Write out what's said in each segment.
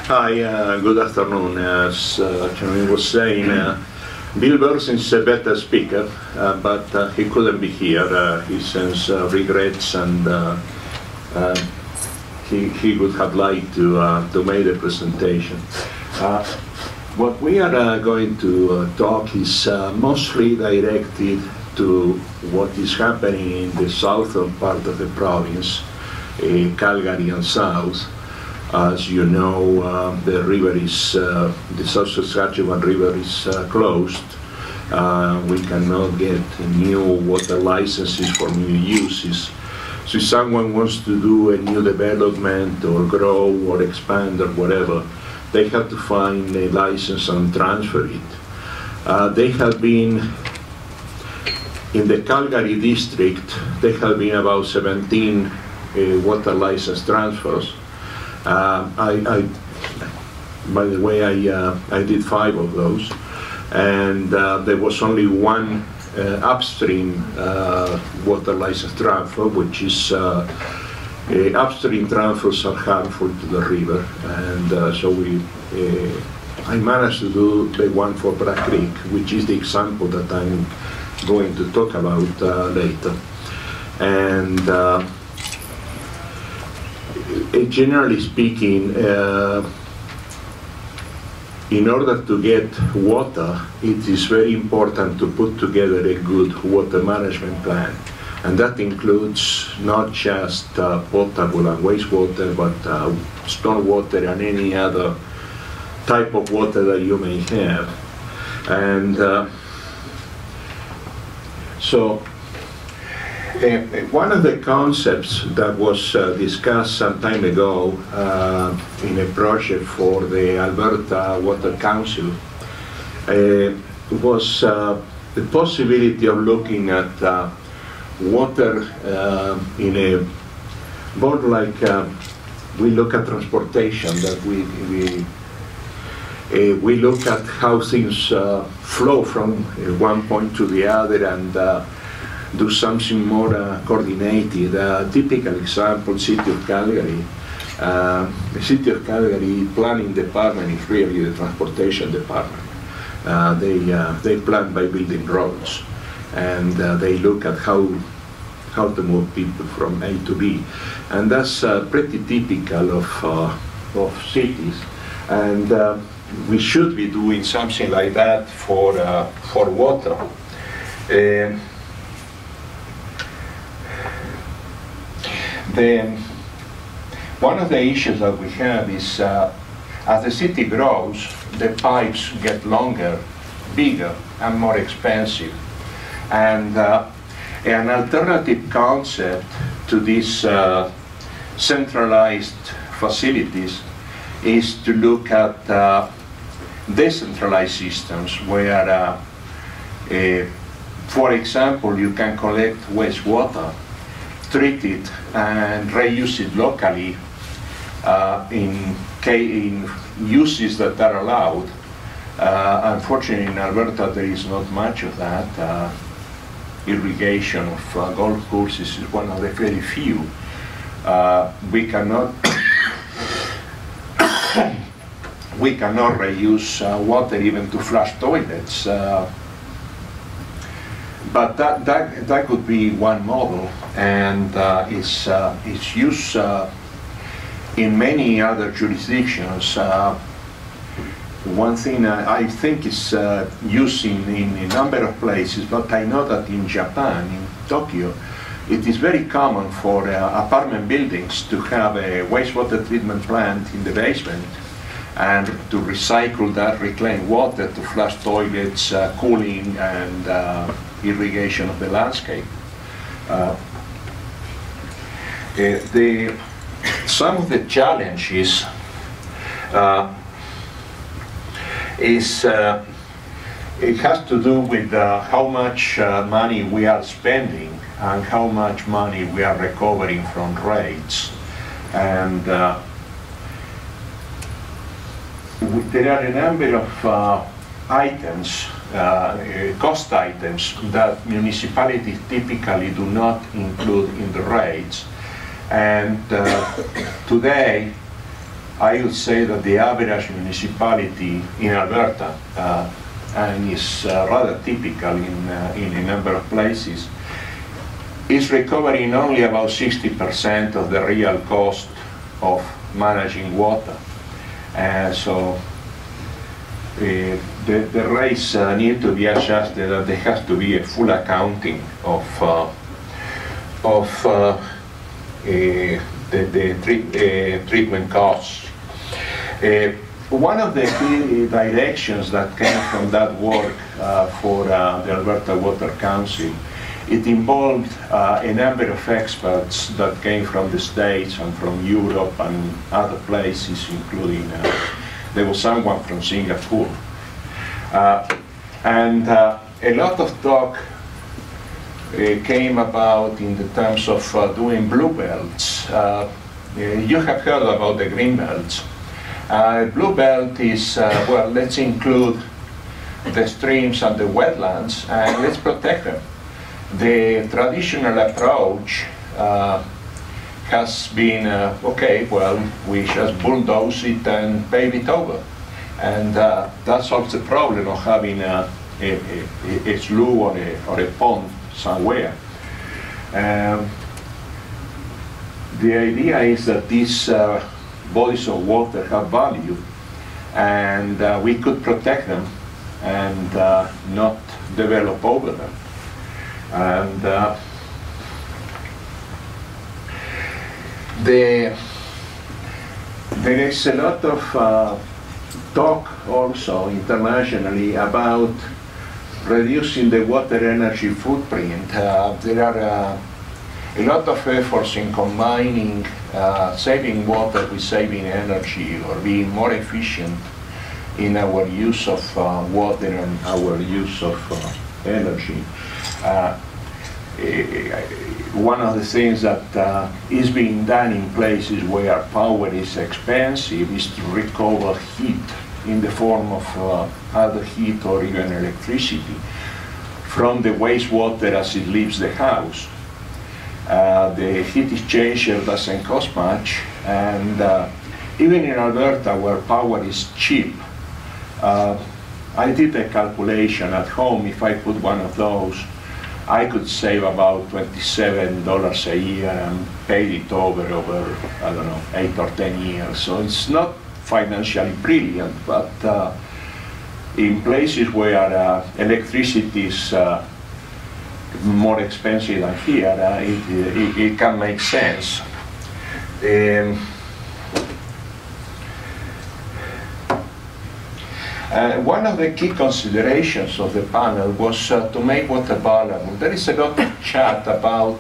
Hi, good afternoon. As Chairman was saying, Bill Burson is a better speaker, but he couldn't be here. He sends regrets, and he would have liked to make the presentation. What we are going to talk is mostly directed to what is happening in the southern part of the province, Calgary and south. As you know, the river is, the South Saskatchewan River is closed. We cannot get new water licenses for new uses. So if someone wants to do a new development or grow or expand or whatever, they have to find a license and transfer it. They have been, in the Calgary district, there have been about 17 water license transfers. By the way, I did 5 of those, and there was only one upstream water license transfer, which is upstream transfers are harmful to the river, and so I managed to do the one for Bragg Creek, which is the example that I'm going to talk about later. And generally speaking, in order to get water, it is very important to put together a good water management plan. And that includes not just potable and wastewater, but stormwater and any other type of water that you may have. And so one of the concepts that was discussed some time ago in a project for the Alberta Water Council was the possibility of looking at water in a more like we look at transportation, that we look at how things flow from one point to the other, and do something more coordinated. Typical example, City of Calgary. The City of Calgary planning department is really the transportation department. They plan by building roads, and they look at how to move people from A to B, and that's pretty typical of cities. And we should be doing something like that for water. One of the issues that we have is as the city grows, the pipes get longer, bigger, and more expensive. And an alternative concept to these centralized facilities is to look at decentralized systems where, for example, you can collect wastewater, treat it, and reuse it locally in uses that are allowed. Unfortunately, in Alberta, there is not much of that. Irrigation of golf courses is one of the very few. We cannot reuse water even to flush toilets. But that could be one model, and it's used in many other jurisdictions. One thing I think is used in a number of places, but I know that in Japan, in Tokyo, it is very common for apartment buildings to have a wastewater treatment plant in the basement, and to recycle that reclaimed water to flush toilets, cooling, and irrigation of the landscape. Some of the challenges it has to do with how much money we are spending and how much money we are recovering from rates. And there are a number of items, cost items, that municipalities typically do not include in the rates. And today, I would say that the average municipality in Alberta, and is rather typical in a number of places, is recovering only about 60% of the real cost of managing water. So the rates need to be adjusted, that there has to be a full accounting of the treatment costs. One of the key directions that came from that work for the Alberta Water Council, it involved a number of experts that came from the States and from Europe and other places, including, there was someone from Singapore. And a lot of talk came about in the terms of doing blue belts. You have heard about the green belts. Blue belt is, well, let's include the streams and the wetlands and let's protect them. The traditional approach has been, okay, well, we just bulldoze it and pave it over. And that solves the problem of having a slough or a pond somewhere. The idea is that these bodies of water have value, and we could protect them and not develop over them. And there is a lot of talk also internationally about reducing the water energy footprint. There are a lot of efforts in combining saving water with saving energy, or being more efficient in our use of water and our use of energy. One of the things that is being done in places where power is expensive is to recover heat in the form of either heat or even electricity from the wastewater as it leaves the house. The heat exchanger doesn't cost much, and even in Alberta, where power is cheap, I did a calculation at home. If I put one of those, I could save about $27 a year and pay it over, I don't know, 8 or 10 years. So it's not financially brilliant, but in places where electricity is more expensive than here, it can make sense. One of the key considerations of the panel was to make water available. There is a lot of chat about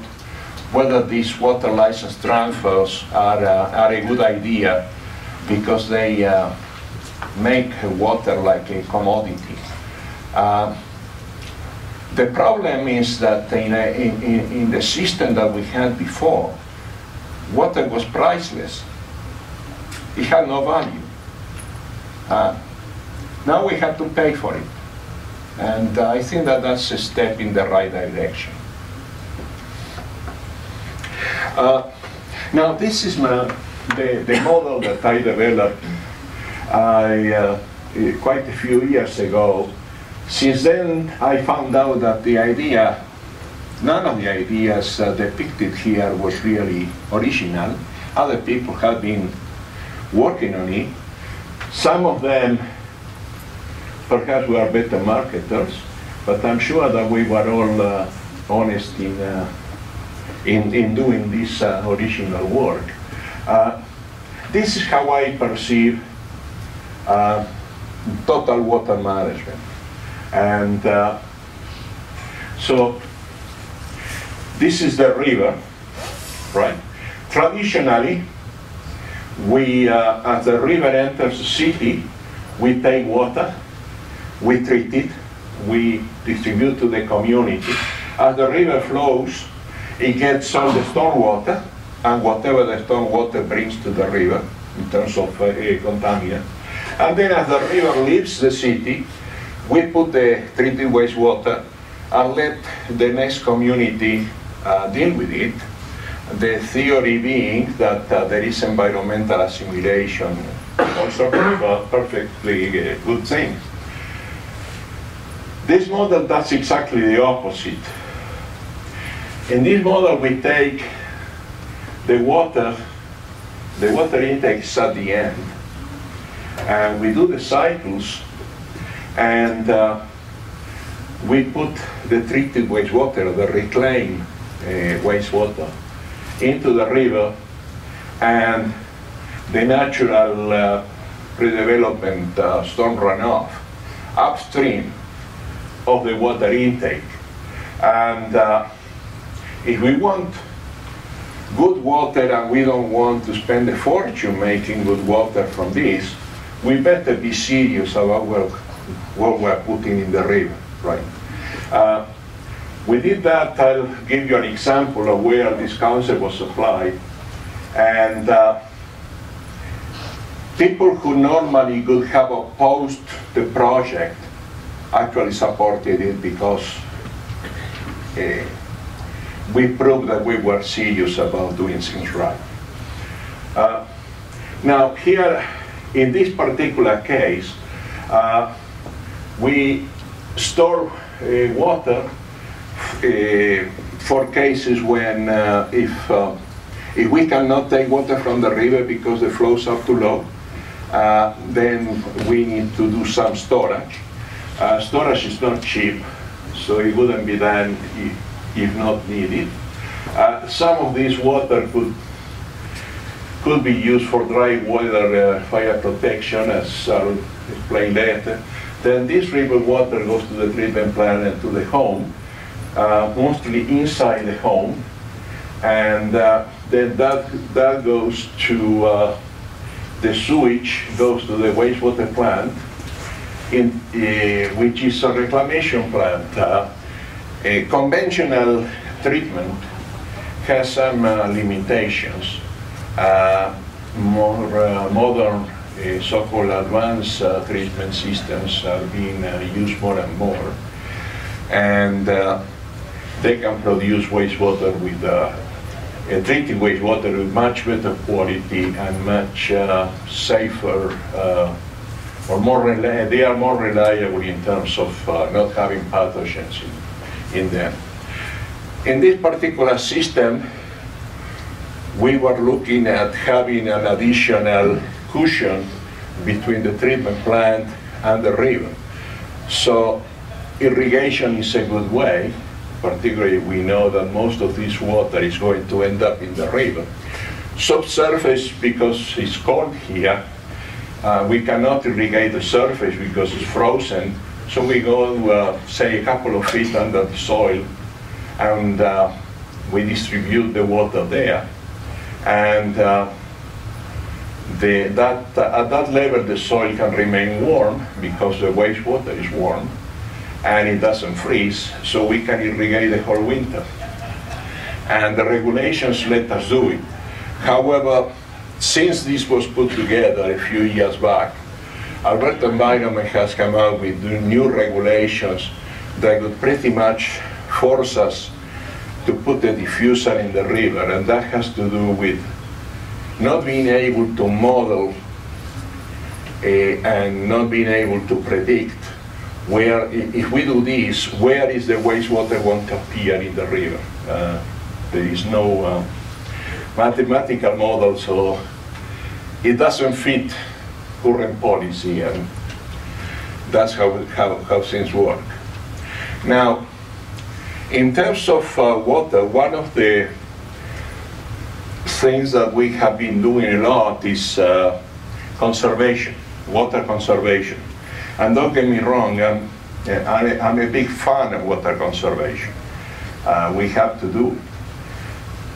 whether these water license transfers are a good idea because they make water like a commodity. The problem is that in the system that we had before, water was priceless. It had no value. Now we have to pay for it. And I think that that's a step in the right direction. Now this is the model that I developed quite a few years ago. Since then, I found out that the idea, none of the ideas depicted here was really original. Other people have been working on it. Some of them perhaps were better marketers, but I'm sure that we were all honest in doing this original work. This is how I perceive total water management. And so this is the river, right? Traditionally, we, as the river enters the city, we take water, we treat it, we distribute to the community. As the river flows, it gets all the stormwater and whatever the stormwater brings to the river in terms of contaminant. And then as the river leaves the city, we put the treated wastewater and let the next community deal with it. The theory being that there is environmental assimilation, also a perfectly good thing. This model does exactly the opposite. In this model, we take the water intake is at the end, and we do the cycles, and we put the treated wastewater, the reclaimed wastewater, into the river, and the natural pre-development storm runoff upstream of the water intake. And if we want good water and we don't want to spend a fortune making good water from this, we better be serious about what we're putting in the river, right? We did that. I'll give you an example of where this concept was applied. And people who normally would have opposed the project actually supported it because we proved that we were serious about doing things right. Now here, in this particular case, we store water for cases when if we cannot take water from the river because the flows are too low, then we need to do some storage. Storage is not cheap, so it wouldn't be done if not needed. Some of this water could be used for dry weather fire protection, as I'll explain later. Then this river water goes to the treatment plant and to the home, mostly inside the home, and then that goes to the sewage, goes to the wastewater plant, which is a reclamation plant. A conventional treatment has some limitations. More modern so-called advanced treatment systems are being used more and more, and they can produce wastewater with treated wastewater with much better quality and much safer, or more they are more reliable in terms of not having pathogens in them. In this particular system, we were looking at having an additional cushion between the treatment plant and the river. So irrigation is a good way, particularly we know that most of this water is going to end up in the river. Subsurface, because it's cold here, we cannot irrigate the surface because it's frozen, so we go, say, a couple of feet under the soil, and we distribute the water there. And at that level, the soil can remain warm because the wastewater is warm, and it doesn't freeze, so we can irrigate the whole winter. And the regulations let us do it. However, since this was put together a few years back, Alberta Environment has come out with new regulations that would pretty much force us to put a diffuser in the river, and that has to do with not being able to model and not being able to predict where, if we do this, where is the wastewater going to appear in the river. There is no mathematical model, so it doesn't fit current policy, and that's how things work. Now, in terms of water, one of the things that we have been doing a lot is conservation, water conservation. And don't get me wrong, I'm a big fan of water conservation. We have to do it.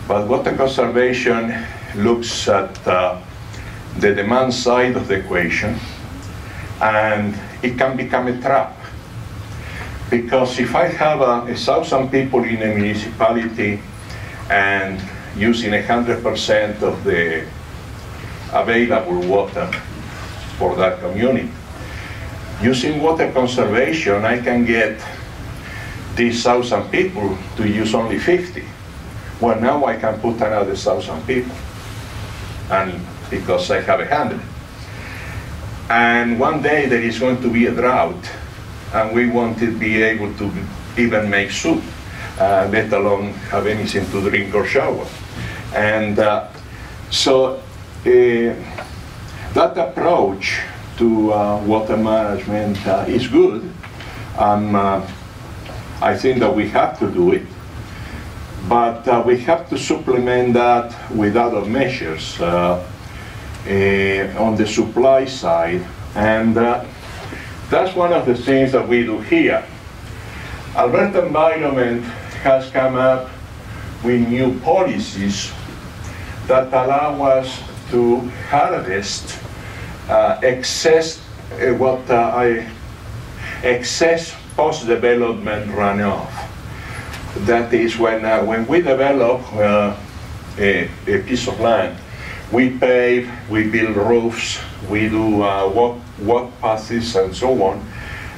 But water conservation looks at the demand side of the equation, and it can become a trap. Because if I have 1,000 people in a municipality and using 100% of the available water for that community, using water conservation, I can get these 1,000 people to use only 50. Well, now I can put another 1,000 people, and because I have a handle. And one day there is going to be a drought, and we want to be able to even make soup, let alone have anything to drink or shower. And so that approach to water management is good. I think that we have to do it, but we have to supplement that with other measures on the supply side, and that's one of the things that we do here. Alberta Environment has come up with new policies that allow us to harvest excess post-development runoff. That is when we develop a piece of land, we pave, we build roofs, we do walk paths and so on,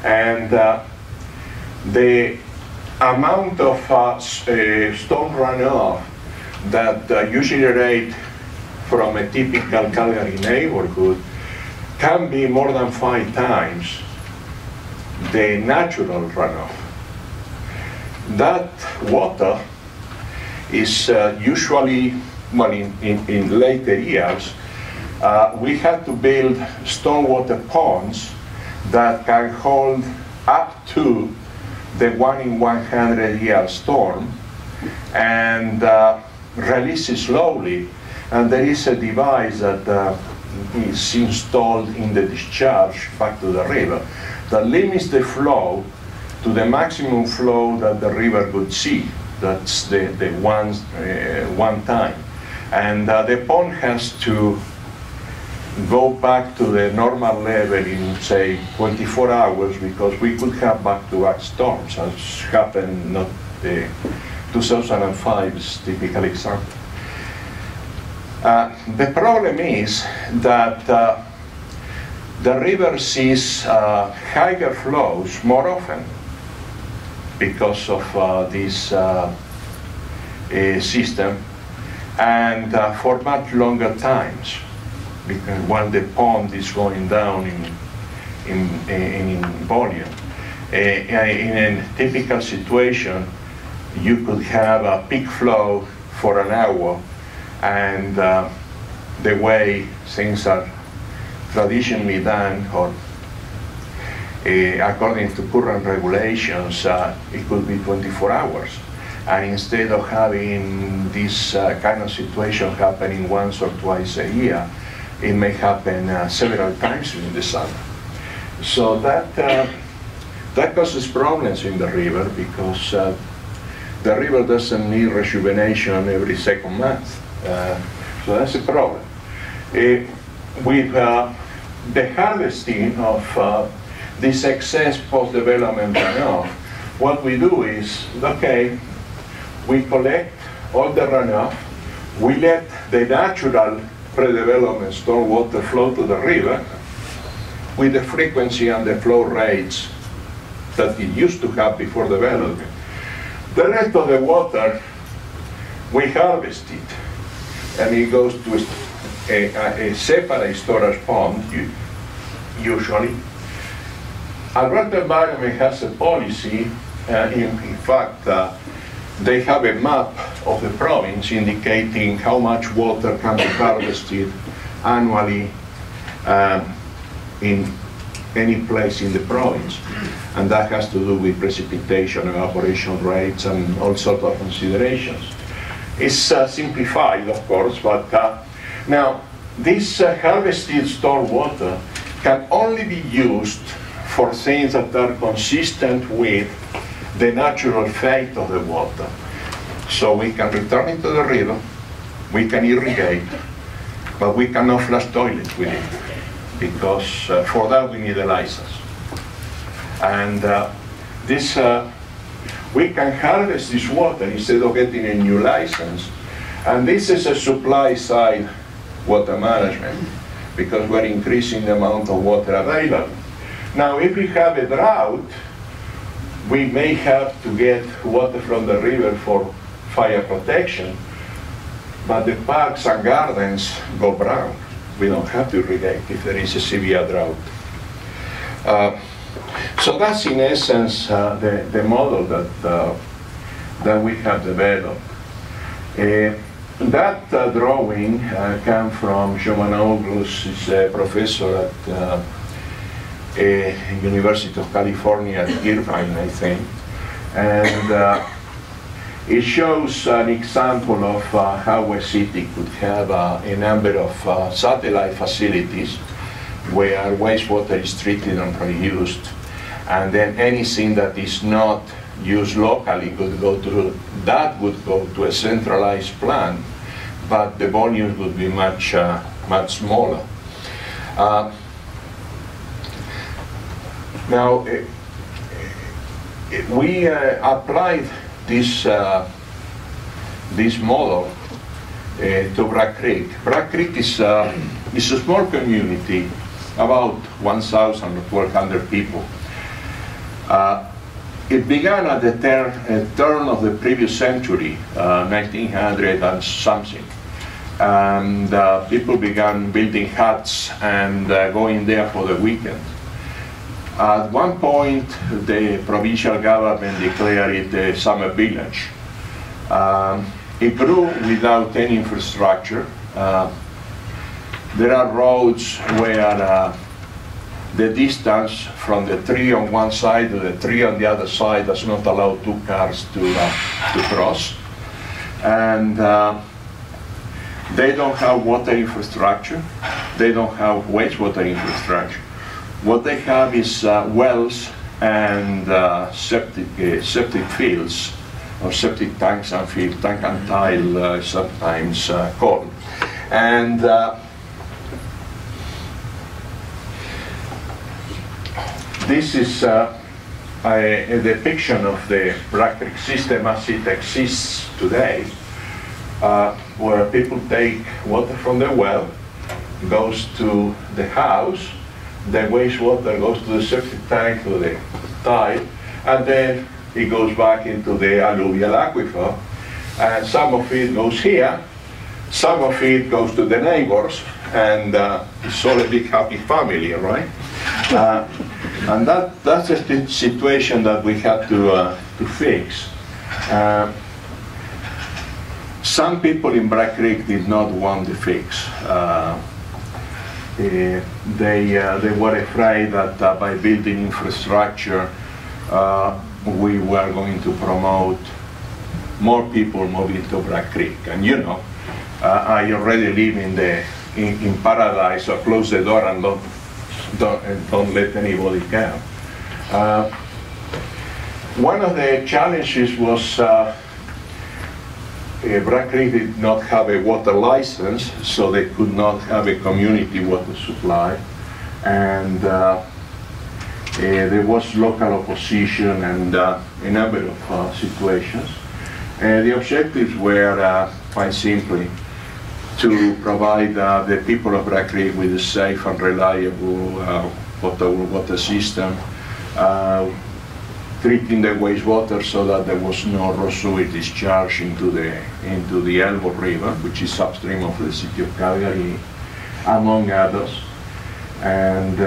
and the amount of storm runoff that you generate from a typical Calgary neighborhood can be more than 5 times the natural runoff. That water is usually, well, in later years, we had to build stormwater ponds that can hold up to the 1 in 100 year storm and release it slowly. And there is a device that is installed in the discharge back to the river that limits the flow to the maximum flow that the river could see. That's the one time. And the pond has to go back to the normal level in, say, 24 hours, because we could have back-to-back storms, as happened, not 2005 is a typical example. The problem is that the river sees higher flows more often because of this system, and for much longer times, because when the pond is going down in volume. In a typical situation, you could have a peak flow for an hour, and the way things are traditionally done, or according to current regulations, it could be 24 hours. And instead of having this kind of situation happening once or twice a year, it may happen several times in the summer. So that causes problems in the river, because the river doesn't need rejuvenation every second month. So that's a problem. With the harvesting of this excess post-development runoff, what we do is, okay, we collect all the runoff, we let the natural pre-development stormwater flow to the river with the frequency and the flow rates that it used to have before development. The rest of the water, we harvest it, and it goes to a separate storage pond, usually. Alberta Environment has a policy, in fact, they have a map of the province indicating how much water can be harvested annually in any place in the province. And that has to do with precipitation, evaporation rates, and all sorts of considerations. It's simplified, of course, but now this harvested stored water can only be used for things that are consistent with the natural fate of the water. So we can return it to the river, we can irrigate, but we cannot flush toilets with it, because for that we need a license. And we can harvest this water instead of getting a new license. And this is a supply side water management, because we're increasing the amount of water available. Now, if we have a drought, we may have to get water from the river for fire protection, but the parks and gardens go brown. We don't have to irrigate if there is a severe drought. So that's in essence the model that we have developed. That drawing came from Giovanoglu, who's a professor at University of California at Irvine, I think. And it shows an example of how a city could have a number of satellite facilities where wastewater is treated and reused. And then anything that is not used locally would go to a centralized plant, but the volumes would be much smaller. Now, we applied this model to Bragg Creek. Bragg Creek is a small community, about 1,000 or 1,200 people. It began at the turn of the previous century, 1900 and something. And people began building huts and going there for the weekend. At one point, the provincial government declared it a summer village. It grew without any infrastructure. There are roads where the distance from the tree on one side to the tree on the other side does not allow two cars to cross. And they don't have water infrastructure. They don't have wastewater infrastructure. What they have is wells and septic fields, or septic tanks and field, tank and tile sometimes called. And this is a depiction of the Bragg Creek system as it exists today, where people take water from the well, goes to the house, the wastewater goes to the septic tank, to the tile, and then it goes back into the alluvial aquifer. And some of it goes here, some of it goes to the neighbors, and it's all a big happy family, right? And that's the situation that we had to fix. Some people in Bragg Creek did not want the fix. They were afraid that by building infrastructure, we were going to promote more people moving to Bragg Creek. And you know, I already live in paradise, so close the door and don't let anybody come. One of the challenges was Bragg Creek did not have a water license, so they could not have a community water supply. And there was local opposition and a number of situations. The objectives were quite simply to provide the people of Bragg Creek with a safe and reliable water system, treating the wastewater so that there was no raw sewage discharge into the Elbow River, which is upstream of the city of Calgary, among others. And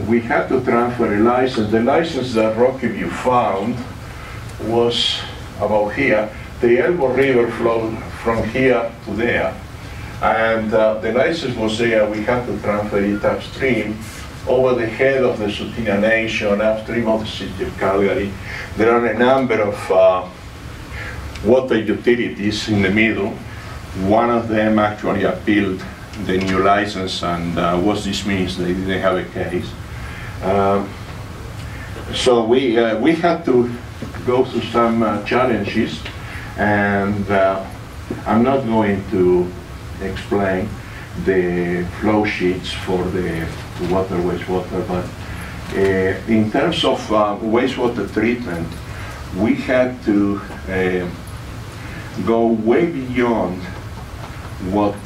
we had to transfer a license. The license that Rockview found was about here. The Elbow River flowed from here to there. And the license was there. We had to transfer it upstream over the head of the Tsuut'ina Nation, upstream of the city of Calgary. There are a number of water utilities in the middle. One of them actually appealed the new license and was dismissed. They didn't have a case. So we had to go through some challenges, and I'm not going to explain the flow sheets for the water, wastewater, but in terms of wastewater treatment, we had to go way beyond what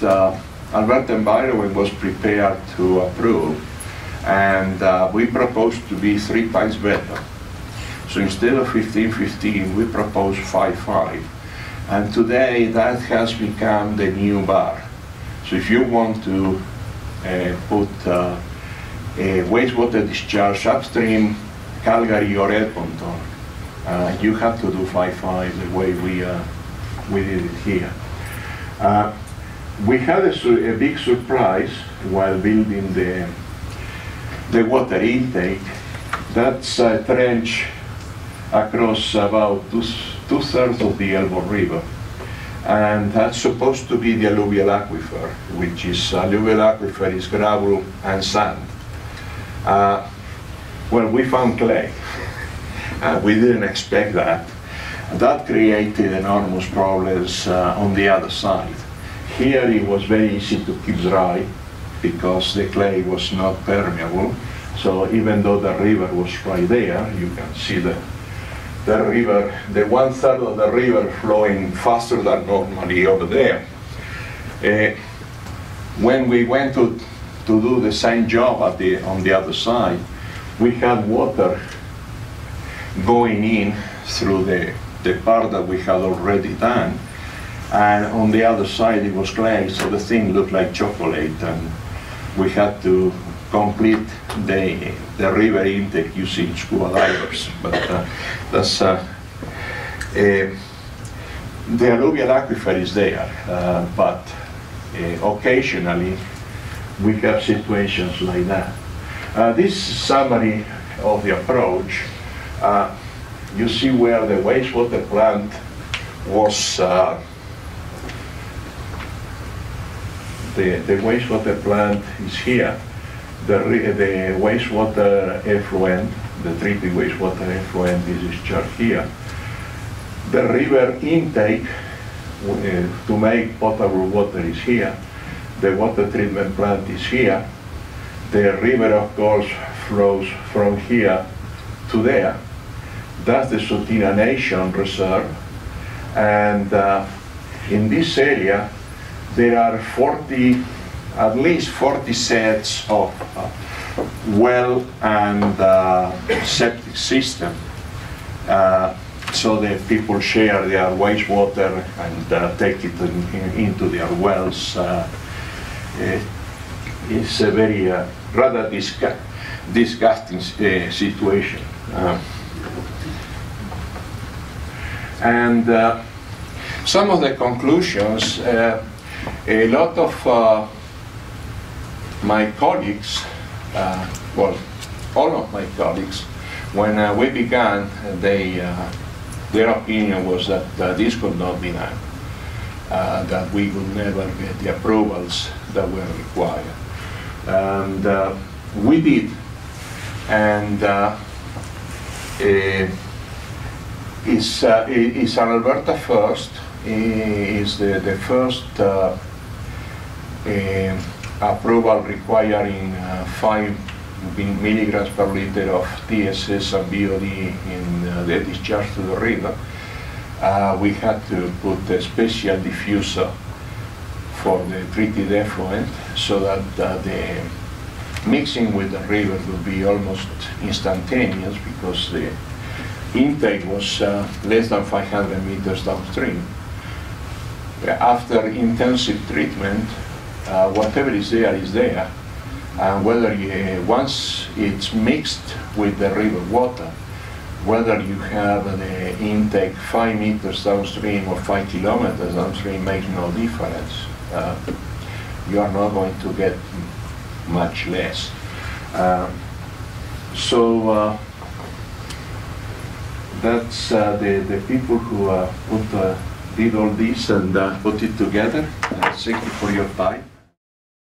Alberta Environment was prepared to approve, and we proposed to be 3 times better. So instead of 15-15, we propose 5-5. And today that has become the new bar. So if you want to put a wastewater discharge upstream Calgary or Edmonton, you have to do 5-5 the way we did it here. We had a big surprise while building the water intake. That's a trench across about two-thirds of the Elbow River. And that's supposed to be the alluvial aquifer, which is alluvial aquifer is gravel and sand. Well, we found clay. We didn't expect that. That created enormous problems on the other side. Here it was very easy to keep dry because the clay was not permeable. So even though the river was right there, you can see the river, the 1/3 of the river flowing faster than normally over there. When we went to do the same job on the other side, we had water going in through the part that we had already done, and on the other side it was clay, so the thing looked like chocolate, and we had to complete the river intake using scuba divers. But that's the alluvial aquifer is there, but occasionally we have situations like that. This summary of the approach, you see where the wastewater plant was. The wastewater plant is here. The wastewater effluent, the treated wastewater effluent is discharged here. The river intake to make potable water is here. The water treatment plant is here. The river, of course, flows from here to there. That's the Sutina Nation Reserve. And in this area, there are at least 40 sets of well and septic system. So the people share their wastewater and take it into their wells. It's a very rather disgusting situation. And some of the conclusions, a lot of my colleagues, well, all of my colleagues, when we began, their opinion was that this could not be done, that we would never get the approvals that were required. And we did. And it's an Alberta first. Is the first approval requiring 5 milligrams per liter of TSS and BOD in the discharge to the river. We had to put a special diffuser for the treated effluent so that the mixing with the river would be almost instantaneous because the intake was less than 500 meters downstream. After intensive treatment, whatever is there, and whether once it's mixed with the river water, whether you have the intake 5 meters downstream or 5 kilometers downstream makes no difference. You are not going to get much less. So that's the people who did all this and put it together. Thank you for your time.